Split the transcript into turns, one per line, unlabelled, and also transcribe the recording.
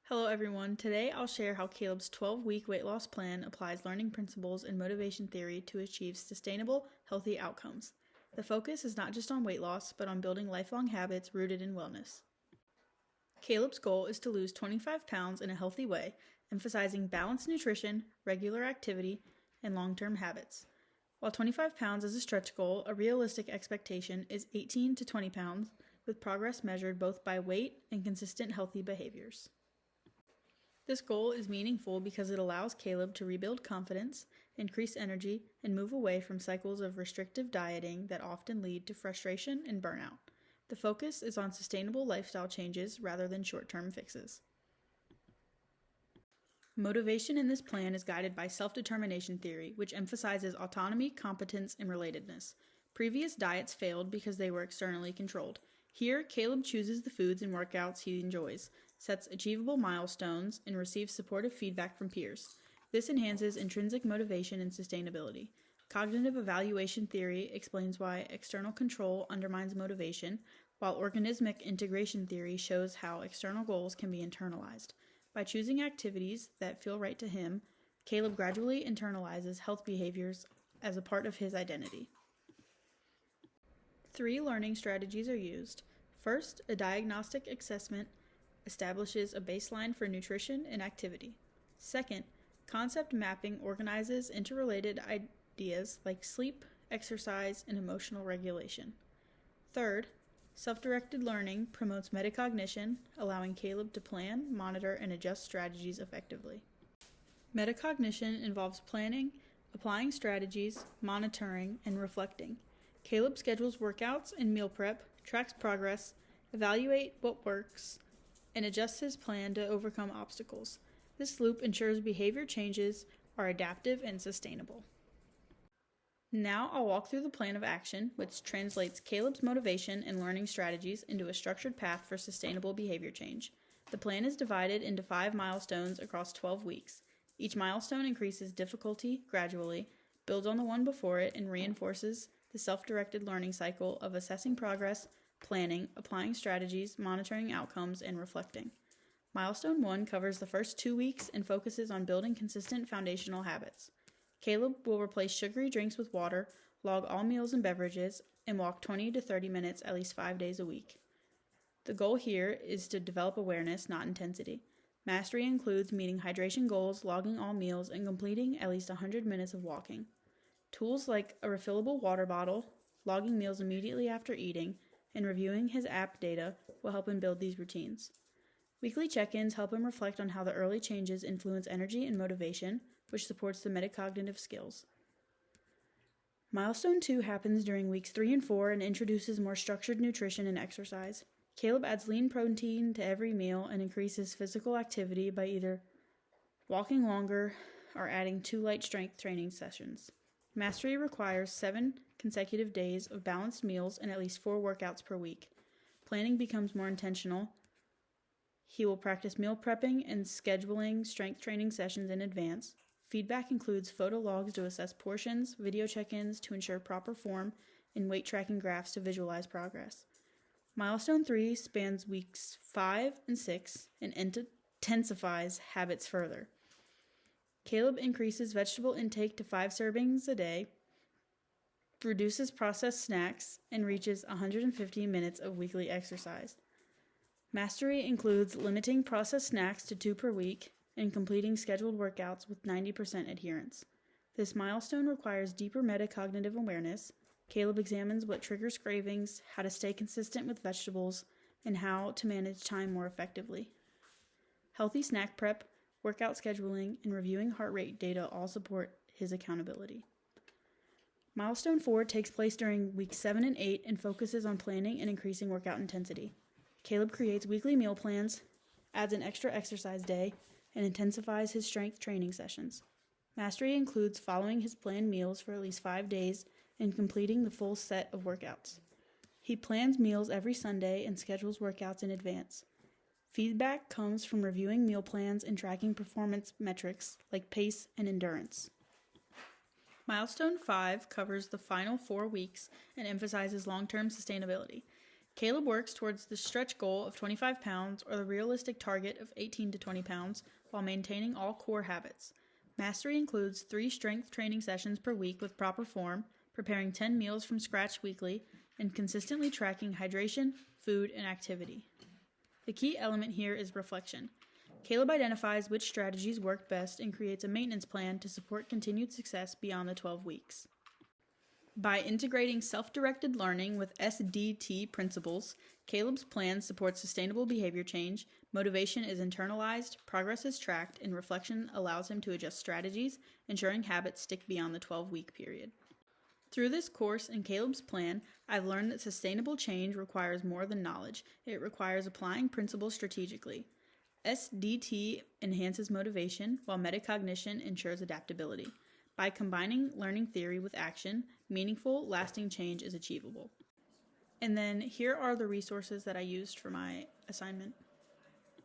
Hello everyone, today I'll share how Caleb's 12-week weight loss plan applies learning principles and motivation theory to achieve sustainable, healthy outcomes. The focus is not just on weight loss, but on building lifelong habits rooted in wellness. Caleb's goal is to lose 25 pounds in a healthy way, emphasizing balanced nutrition, regular activity, and long-term habits. While 25 pounds is a stretch goal, a realistic expectation is 18 to 20 pounds, with progress measured both by weight and consistent healthy behaviors. This goal is meaningful because it allows Caleb to rebuild confidence, increase energy, and move away from cycles of restrictive dieting that often lead to frustration and burnout. The focus is on sustainable lifestyle changes rather than short-term fixes. Motivation in this plan is guided by self-determination theory, which emphasizes autonomy, competence, and relatedness. Previous diets failed because they were externally controlled. Here, Caleb chooses the foods and workouts he enjoys, sets achievable milestones, and receives supportive feedback from peers. This enhances intrinsic motivation and sustainability. Cognitive evaluation theory explains why external control undermines motivation, while organismic integration theory shows how external goals can be internalized. By choosing activities that feel right to him, Caleb gradually internalizes health behaviors as a part of his identity. 3 learning strategies are used. First, a diagnostic assessment establishes a baseline for nutrition and activity. Second, concept mapping organizes interrelated ideas like sleep, exercise, and emotional regulation. Third, self-directed learning promotes metacognition, allowing Caleb to plan, monitor, and adjust strategies effectively. Metacognition involves planning, applying strategies, monitoring, and reflecting. Caleb schedules workouts and meal prep, tracks progress, evaluates what works, and adjusts his plan to overcome obstacles. This loop ensures behavior changes are adaptive and sustainable. Now I'll walk through the plan of action, which translates Caleb's motivation and learning strategies into a structured path for sustainable behavior change. The plan is divided into 5 milestones across 12 weeks. Each milestone increases difficulty gradually, builds on the one before it, and reinforces the self-directed learning cycle of assessing progress, planning, applying strategies, monitoring outcomes, and reflecting. Milestone 1 covers the first 2 weeks and focuses on building consistent foundational habits. Caleb will replace sugary drinks with water, log all meals and beverages, and walk 20 to 30 minutes at least 5 days a week. The goal here is to develop awareness, not intensity. Mastery includes meeting hydration goals, logging all meals, and completing at least 100 minutes of walking. Tools like a refillable water bottle, logging meals immediately after eating, and reviewing his app data will help him build these routines. Weekly check-ins help him reflect on how the early changes influence energy and motivation, which supports the metacognitive skills. Milestone 2 happens during weeks 3 and 4 and introduces more structured nutrition and exercise. Caleb adds lean protein to every meal and increases physical activity by either walking longer or adding 2 light strength training sessions. Mastery requires 7 consecutive days of balanced meals and at least 4 workouts per week. Planning becomes more intentional. He will practice meal prepping and scheduling strength training sessions in advance. Feedback includes photo logs to assess portions, video check-ins to ensure proper form, and weight tracking graphs to visualize progress. Milestone 3 spans weeks 5 and 6 and intensifies habits further. Caleb increases vegetable intake to 5 servings a day, reduces processed snacks, and reaches 150 minutes of weekly exercise. Mastery includes limiting processed snacks to 2 per week and completing scheduled workouts with 90% adherence. This milestone requires deeper metacognitive awareness. Caleb examines what triggers cravings, how to stay consistent with vegetables, and how to manage time more effectively. Healthy snack prep, workout scheduling, and reviewing heart rate data all support his accountability. Milestone 4 takes place during weeks 7 and 8 and focuses on planning and increasing workout intensity. Caleb creates weekly meal plans, adds an extra exercise day, and intensifies his strength training sessions. Mastery includes following his planned meals for at least 5 days and completing the full set of workouts. He plans meals every Sunday and schedules workouts in advance. Feedback comes from reviewing meal plans and tracking performance metrics like pace and endurance. Milestone 5 covers the final 4 weeks and emphasizes long-term sustainability. Caleb works towards the stretch goal of 25 pounds or the realistic target of 18 to 20 pounds while maintaining all core habits. Mastery includes 3 strength training sessions per week with proper form, preparing 10 meals from scratch weekly, and consistently tracking hydration, food, and activity. The key element here is reflection. Caleb identifies which strategies worked best and creates a maintenance plan to support continued success beyond the 12 weeks. By integrating self-directed learning with SDT principles, Caleb's plan supports sustainable behavior change, motivation is internalized, progress is tracked, and reflection allows him to adjust strategies, ensuring habits stick beyond the 12-week period. Through this course and Caleb's plan, I've learned that sustainable change requires more than knowledge. It requires applying principles strategically. SDT enhances motivation, while metacognition ensures adaptability. By combining learning theory with action, meaningful, lasting change is achievable. And then here are the resources that I used for my assignment.